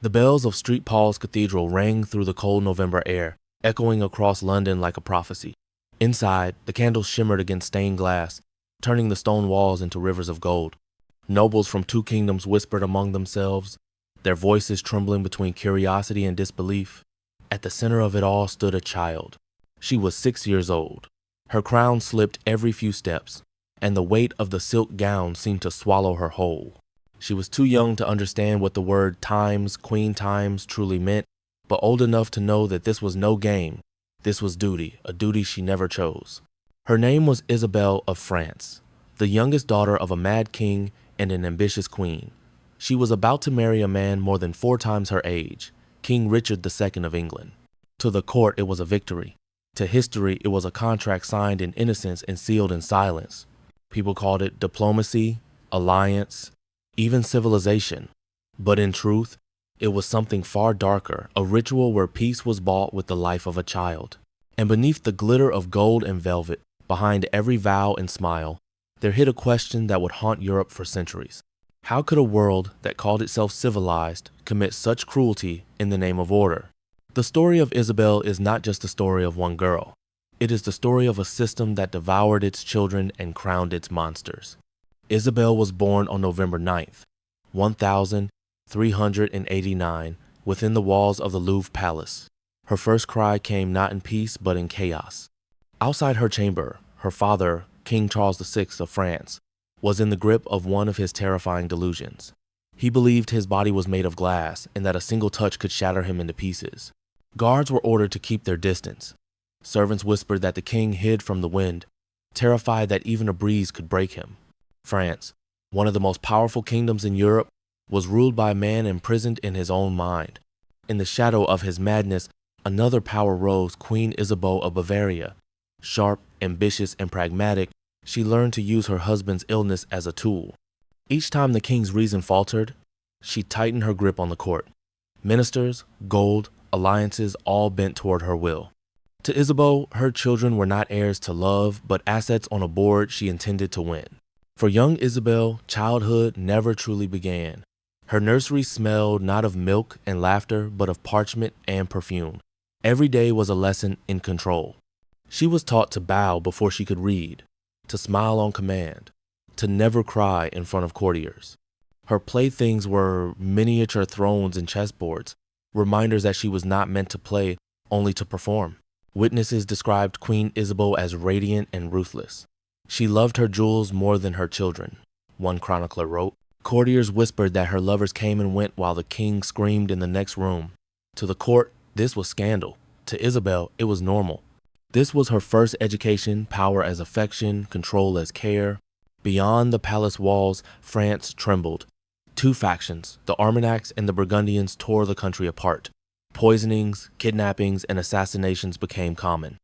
The bells of St. Paul's Cathedral rang through the cold November air, echoing across London like a prophecy. Inside, the candles shimmered against stained glass, turning the stone walls into rivers of gold. Nobles from two kingdoms whispered among themselves, their voices trembling between curiosity and disbelief. At the center of it all stood a child. She was 6 years old. Her crown slipped every few steps, and the weight of the silk gown seemed to swallow her whole. She was too young to understand what the word times, queen times, truly meant, but old enough to know that this was no game. This was duty, a duty she never chose. Her name was Isabelle of France, the youngest daughter of a mad king and an ambitious queen. She was about to marry a man more than 4 times her age, King Richard II of England. To the court, it was a victory. To history, it was a contract signed in innocence and sealed in silence. People called it diplomacy, alliance, even civilization. But in truth, it was something far darker, a ritual where peace was bought with the life of a child. And beneath the glitter of gold and velvet, behind every vow and smile, there hid a question that would haunt Europe for centuries. How could a world that called itself civilized commit such cruelty in the name of order? The story of Isabelle is not just the story of one girl. It is the story of a system that devoured its children and crowned its monsters. Isabelle was born on November 9th, 1389, within the walls of the Louvre Palace. Her first cry came not in peace but in chaos. Outside her chamber, her father, King Charles VI of France, was in the grip of one of his terrifying delusions. He believed his body was made of glass and that a single touch could shatter him into pieces. Guards were ordered to keep their distance. Servants whispered that the king hid from the wind, terrified that even a breeze could break him. France, one of the most powerful kingdoms in Europe, was ruled by a man imprisoned in his own mind. In the shadow of his madness, another power rose, Queen Isabelle of Bavaria. Sharp, ambitious, and pragmatic, she learned to use her husband's illness as a tool. Each time the king's reason faltered, she tightened her grip on the court. Ministers, gold, alliances all bent toward her will. To Isabelle, her children were not heirs to love, but assets on a board she intended to win. For young Isabelle, childhood never truly began. Her nursery smelled not of milk and laughter, but of parchment and perfume. Every day was a lesson in control. She was taught to bow before she could read, to smile on command, to never cry in front of courtiers. Her playthings were miniature thrones and chessboards, reminders that she was not meant to play, only to perform. Witnesses described Queen Isabelle as radiant and ruthless. She loved her jewels more than her children, one chronicler wrote. Courtiers whispered that her lovers came and went while the king screamed in the next room. To the court, this was scandal. To Isabelle, it was normal. This was her first education, power as affection, control as care. Beyond the palace walls, France trembled. 2 factions, the Armagnacs and the Burgundians, tore the country apart. Poisonings, kidnappings, and assassinations became common.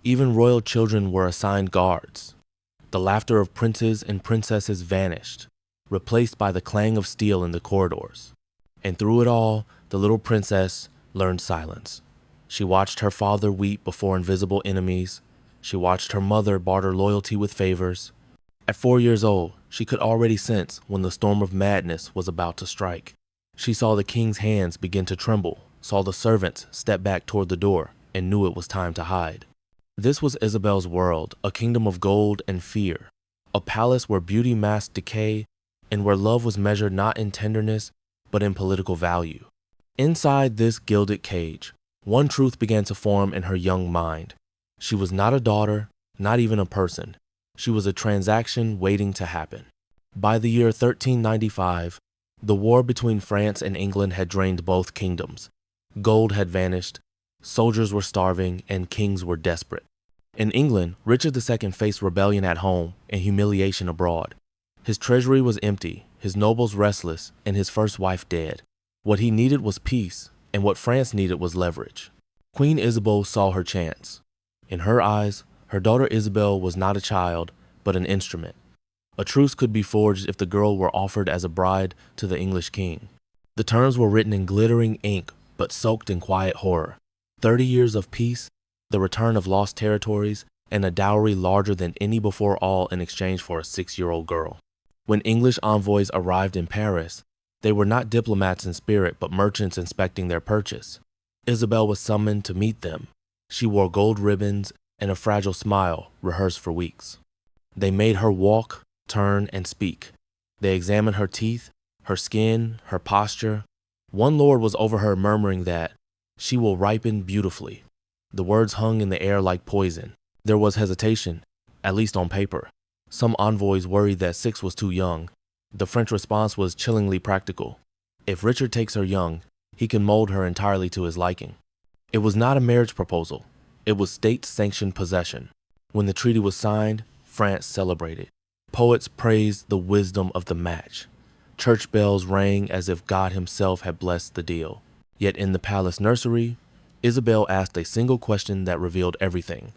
Even royal children were assigned guards. The laughter of princes and princesses vanished, replaced by the clang of steel in the corridors. And through it all, the little princess learned silence. She watched her father weep before invisible enemies. She watched her mother barter loyalty with favors. At 4 years old, she could already sense when the storm of madness was about to strike. She saw the king's hands begin to tremble, saw the servants step back toward the door, and knew it was time to hide. This was Isabelle's world, a kingdom of gold and fear, a palace where beauty masked decay and where love was measured not in tenderness, but in political value. Inside this gilded cage, one truth began to form in her young mind. She was not a daughter, not even a person. She was a transaction waiting to happen. By the year 1395, the war between France and England had drained both kingdoms. Gold had vanished, soldiers were starving, and kings were desperate. In England, Richard II faced rebellion at home and humiliation abroad. His treasury was empty, his nobles restless, and his first wife dead. What he needed was peace, and what France needed was leverage. Queen Isabelle saw her chance. In her eyes, her daughter Isabelle was not a child, but an instrument. A truce could be forged if the girl were offered as a bride to the English king. The terms were written in glittering ink, but soaked in quiet horror. 30 years of peace, the return of lost territories, and a dowry larger than any before all in exchange for a 6-year-old girl. When English envoys arrived in Paris, They were not diplomats in spirit, but merchants inspecting their purchase. Isabelle was summoned to meet them. She wore gold ribbons and a fragile smile rehearsed for weeks. They made her walk, turn, and speak. They examined her teeth, her skin, her posture. One lord was over her murmuring that she will ripen beautifully. The words hung in the air like poison. There was hesitation, at least on paper. Some envoys worried that 6 was too young. The French response was chillingly practical. If Richard takes her young, he can mold her entirely to his liking. It was not a marriage proposal. It was state-sanctioned possession. When the treaty was signed, France celebrated. Poets praised the wisdom of the match. Church bells rang as if God himself had blessed the deal. Yet in the palace nursery, Isabelle asked a single question that revealed everything.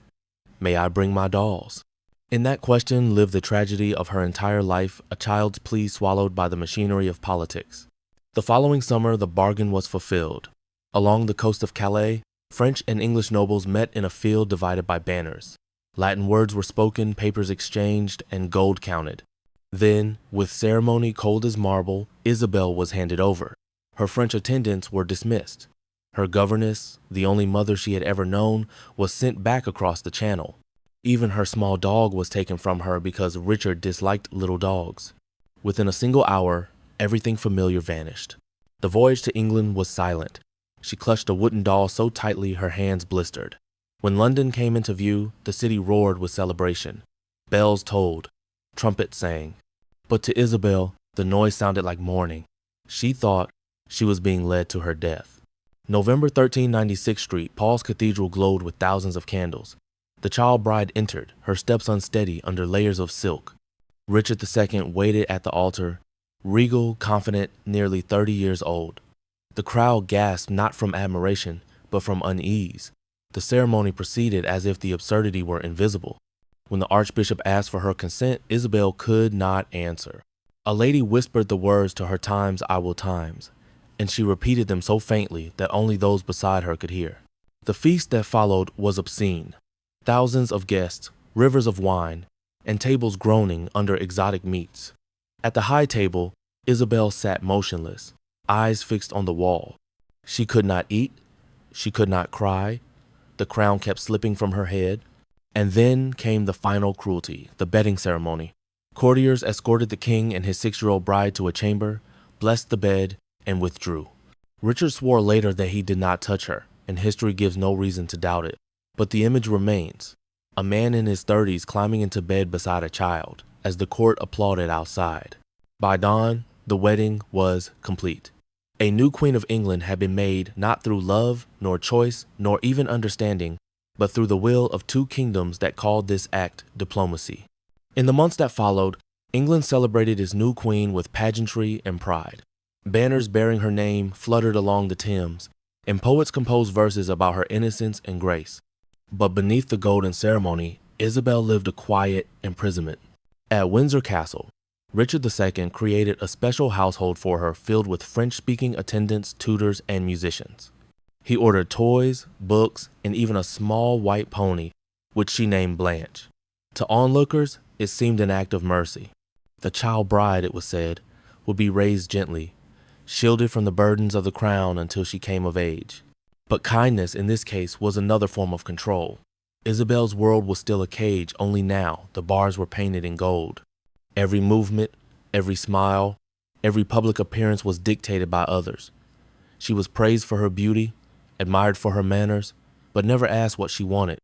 May I bring my dolls? In that question lived the tragedy of her entire life, a child's plea swallowed by the machinery of politics. The following summer, the bargain was fulfilled. Along the coast of Calais, French and English nobles met in a field divided by banners. Latin words were spoken, papers exchanged, and gold counted. Then, with ceremony cold as marble, Isabelle was handed over. Her French attendants were dismissed. Her governess, the only mother she had ever known, was sent back across the channel. Even her small dog was taken from her because Richard disliked little dogs. Within a single hour, everything familiar vanished. The voyage to England was silent. She clutched a wooden doll so tightly her hands blistered. When London came into view, the city roared with celebration. Bells tolled, trumpets sang. But to Isabelle, the noise sounded like mourning. She thought she was being led to her death. November 1396 Street, Paul's Cathedral glowed with thousands of candles. The child bride entered, her steps unsteady under layers of silk. Richard II waited at the altar, regal, confident, nearly 30 years old. The crowd gasped not from admiration, but from unease. The ceremony proceeded as if the absurdity were invisible. When the archbishop asked for her consent, Isabelle could not answer. A lady whispered the words to her times I will times, and she repeated them so faintly that only those beside her could hear. The feast that followed was obscene. Thousands of guests, rivers of wine, and tables groaning under exotic meats. At the high table, Isabelle sat motionless, eyes fixed on the wall. She could not eat, she could not cry, the crown kept slipping from her head. And then came the final cruelty, the bedding ceremony. Courtiers escorted the king and his 6-year-old bride to a chamber, blessed the bed, and withdrew. Richard swore later that he did not touch her, and history gives no reason to doubt it. But the image remains, a man in his 30s climbing into bed beside a child, as the court applauded outside. By dawn, the wedding was complete. A new Queen of England had been made not through love, nor choice, nor even understanding, but through the will of 2 kingdoms that called this act diplomacy. In the months that followed, England celebrated its new queen with pageantry and pride. Banners bearing her name fluttered along the Thames, and poets composed verses about her innocence and grace. But beneath the golden ceremony, Isabelle lived a quiet imprisonment. At Windsor Castle, Richard II created a special household for her filled with French-speaking attendants, tutors, and musicians. He ordered toys, books, and even a small white pony, which she named Blanche. To onlookers, it seemed an act of mercy. The child bride, it was said, would be raised gently, shielded from the burdens of the crown until she came of age. But kindness in this case was another form of control. Isabelle's world was still a cage, only now the bars were painted in gold. Every movement, every smile, every public appearance was dictated by others. She was praised for her beauty, admired for her manners, but never asked what she wanted.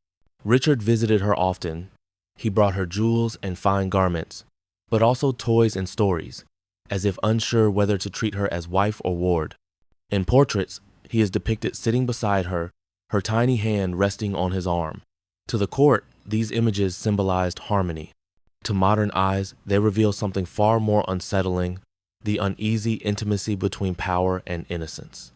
Richard visited her often. He brought her jewels and fine garments, but also toys and stories, as if unsure whether to treat her as wife or ward. In portraits, he is depicted sitting beside her, her tiny hand resting on his arm. To the court, these images symbolized harmony. To modern eyes, they reveal something far more unsettling, the uneasy intimacy between power and innocence.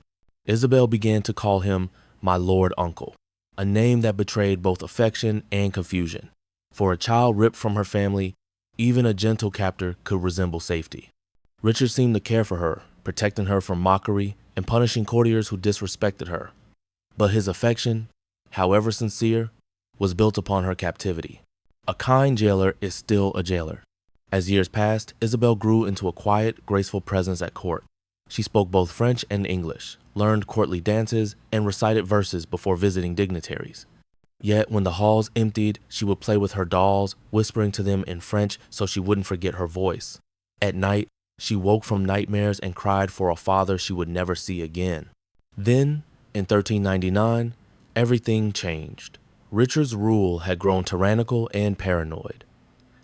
Isabelle began to call him my Lord Uncle, a name that betrayed both affection and confusion. For a child ripped from her family, even a gentle captor could resemble safety. Richard seemed to care for her, protecting her from mockery and punishing courtiers who disrespected her. But his affection, however sincere, was built upon her captivity. A kind jailer is still a jailer. As years passed, Isabelle grew into a quiet, graceful presence at court. She spoke both French and English, learned courtly dances, and recited verses before visiting dignitaries. Yet when the halls emptied, she would play with her dolls, whispering to them in French so she wouldn't forget her voice. At night, she woke from nightmares and cried for a father she would never see again. Then, in 1399, everything changed. Richard's rule had grown tyrannical and paranoid.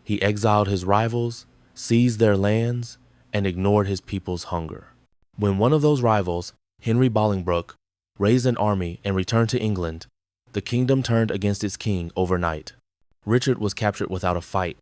He exiled his rivals, seized their lands, and ignored his people's hunger. When one of those rivals, Henry Bolingbroke, raised an army and returned to England, the kingdom turned against its king overnight. Richard was captured without a fight,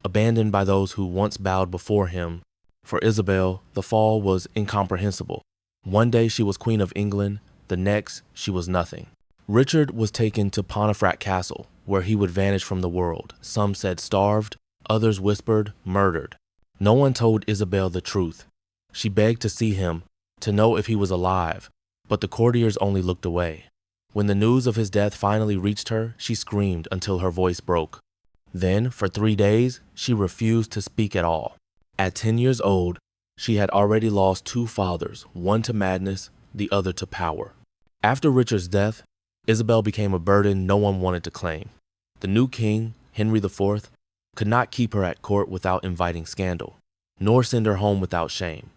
abandoned by those who once bowed before him. For Isabel, the fall was incomprehensible. One day she was Queen of England, the next she was nothing. Richard was taken to Pontefract Castle, where he would vanish from the world. Some said starved, others whispered murdered. No one told Isabel the truth. She begged to see him, to know if he was alive, but the courtiers only looked away. When the news of his death finally reached her, she screamed until her voice broke. Then, for 3 days, she refused to speak at all. At 10 years old, she had already lost 2 fathers, one to madness, the other to power. After Richard's death, Isabel became a burden no one wanted to claim. The new king, Henry IV, could not keep her at court without inviting scandal, nor send her home without shame.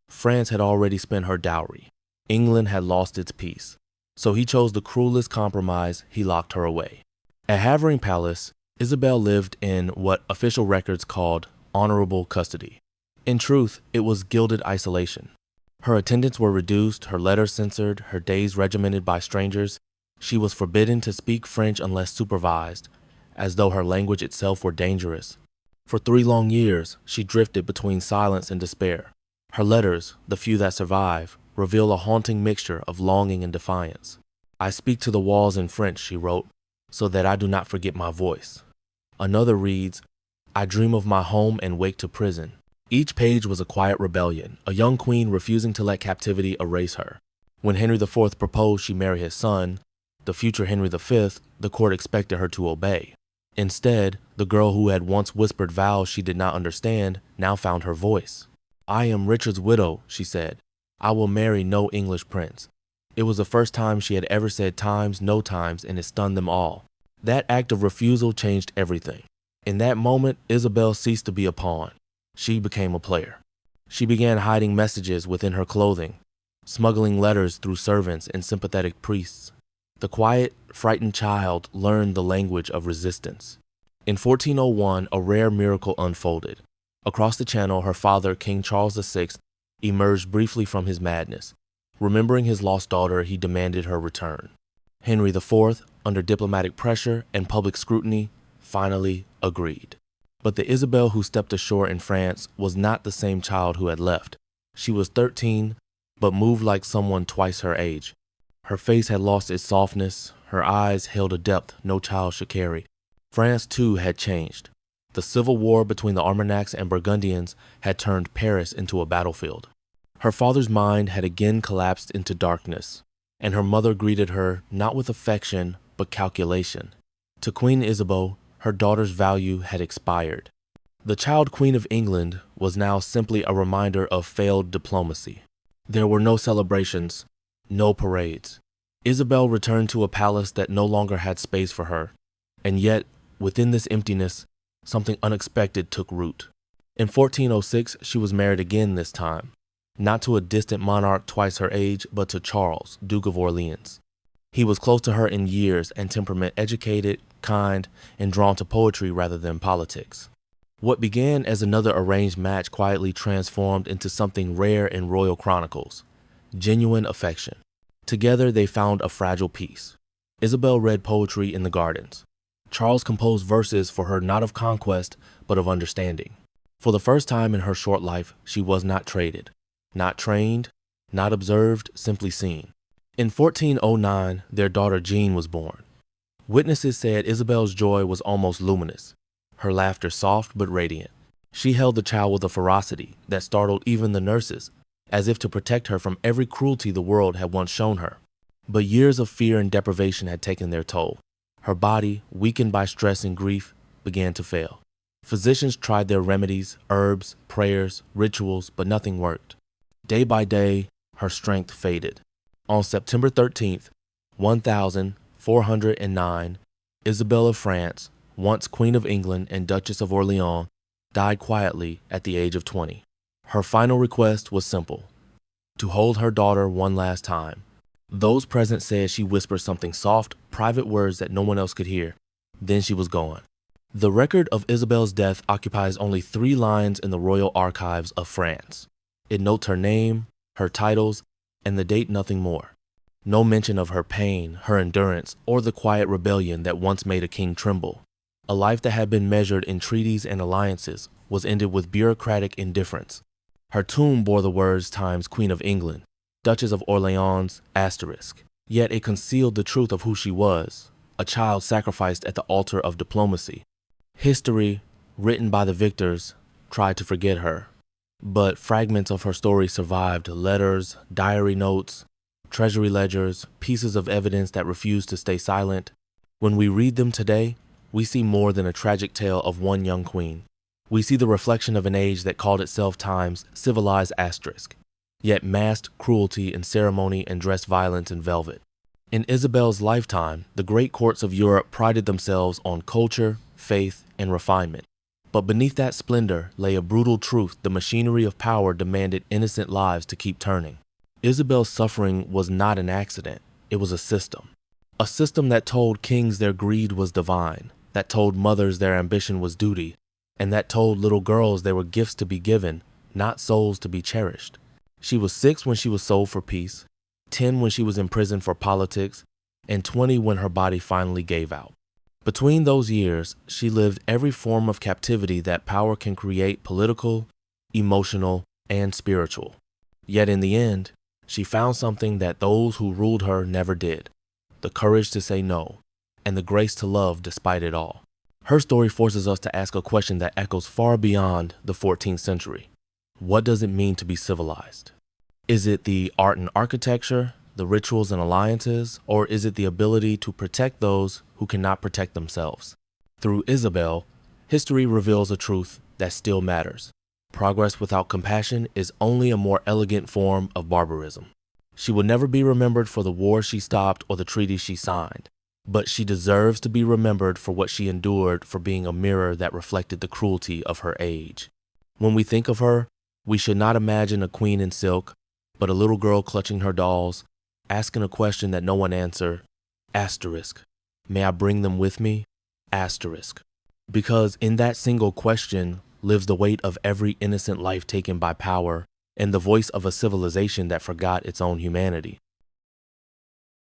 France had already spent her dowry. England had lost its peace. So he chose the cruelest compromise. He locked her away. At Havering Palace, Isabel lived in what official records called honorable custody. In truth, it was gilded isolation. Her attendants were reduced, her letters censored, her days regimented by strangers. She was forbidden to speak French unless supervised, as though her language itself were dangerous. For 3 long years, she drifted between silence and despair. Her letters, the few that survive, reveal a haunting mixture of longing and defiance. I speak to the walls in French, she wrote, so that I do not forget my voice. Another reads, I dream of my home and wake to prison. Each page was a quiet rebellion, a young queen refusing to let captivity erase her. When Henry IV proposed she marry his son, the future Henry V, the court expected her to obey. Instead, the girl who had once whispered vows she did not understand now found her voice. I am Richard's widow, she said. I will marry no English prince. It was the first time she had ever said times, no times, and it stunned them all. That act of refusal changed everything. In that moment, Isabel ceased to be a pawn. She became a player. She began hiding messages within her clothing, smuggling letters through servants and sympathetic priests. The quiet, frightened child learned the language of resistance. In 1401, a rare miracle unfolded. Across the channel, her father, King Charles VI, emerged briefly from his madness. Remembering his lost daughter, he demanded her return. Henry IV, under diplomatic pressure and public scrutiny, finally agreed. But the Isabel who stepped ashore in France was not the same child who had left. She was 13, but moved like someone twice her age. Her face had lost its softness, her eyes held a depth no child should carry. France, too, had changed. The civil war between the Armagnacs and Burgundians had turned Paris into a battlefield. Her father's mind had again collapsed into darkness, and her mother greeted her not with affection, but calculation. To Queen Isabeau, her daughter's value had expired. The child Queen of England was now simply a reminder of failed diplomacy. There were no celebrations, no parades. Isabel returned to a palace that no longer had space for her, and yet, within this emptiness, something unexpected took root. In 1406, she was married again this time, not to a distant monarch twice her age, but to Charles, Duke of Orleans. He was close to her in years and temperament, educated, kind, and drawn to poetry rather than politics. What began as another arranged match quietly transformed into something rare in royal chronicles: genuine affection. Together they found a fragile peace. Isabel read poetry in the gardens. Charles composed verses for her not of conquest, but of understanding. For the first time in her short life, she was not traded, not trained, not observed, simply seen. In 1409, their daughter Jean was born. Witnesses said Isabel's joy was almost luminous, her laughter soft but radiant. She held the child with a ferocity that startled even the nurses, as if to protect her from every cruelty the world had once shown her. But years of fear and deprivation had taken their toll. Her body, weakened by stress and grief, began to fail. Physicians tried their remedies, herbs, prayers, rituals, but nothing worked. day by day, her strength faded. On September 13th, 1409, Isabelle of France, once Queen of England and Duchess of Orleans, died quietly at the age of 20. Her final request was simple: to hold her daughter one last time. Those present said she whispered something soft, private words that no one else could hear. Then she was gone. The record of Isabelle's death occupies only 3 lines in the royal archives of France. It notes her name, her titles, and the date, nothing more. No mention of her pain, her endurance, or the quiet rebellion that once made a king tremble. A life that had been measured in treaties and alliances was ended with bureaucratic indifference. Her tomb bore the words times Queen of England, Duchess of Orleans, asterisk. Yet it concealed the truth of who she was, a child sacrificed at the altar of diplomacy. History, written by the victors, tried to forget her, but fragments of her story survived: letters, diary notes, treasury ledgers, pieces of evidence that refused to stay silent. When we read them today, we see more than a tragic tale of one young queen. We see the reflection of an age that called itself times civilized asterisk, yet masked cruelty in ceremony and dressed violence in velvet. In Isabelle's lifetime, the great courts of Europe prided themselves on culture, faith, and refinement. But beneath that splendor lay a brutal truth: the machinery of power demanded innocent lives to keep turning. Isabelle's suffering was not an accident, it was a system. A system that told kings their greed was divine, that told mothers their ambition was duty, and that told little girls they were gifts to be given, not souls to be cherished. She was 6 when she was sold for peace, 10 when she was imprisoned for politics, and 20 when her body finally gave out. Between those years, she lived every form of captivity that power can create: political, emotional, and spiritual. Yet in the end, she found something that those who ruled her never did: the courage to say no, and the grace to love despite it all. Her story forces us to ask a question that echoes far beyond the 14th century. What does it mean to be civilized? Is it the art and architecture, the rituals and alliances, or is it the ability to protect those who cannot protect themselves? Through Isabelle, history reveals a truth that still matters: progress without compassion is only a more elegant form of barbarism. She will never be remembered for the war she stopped or the treaties she signed, but she deserves to be remembered for what she endured, for being a mirror that reflected the cruelty of her age. When we think of her, we should not imagine a queen in silk, but a little girl clutching her dolls, asking a question that no one answered, asterisk. May I bring them with me? Asterisk. Because in that single question lives the weight of every innocent life taken by power and the voice of a civilization that forgot its own humanity.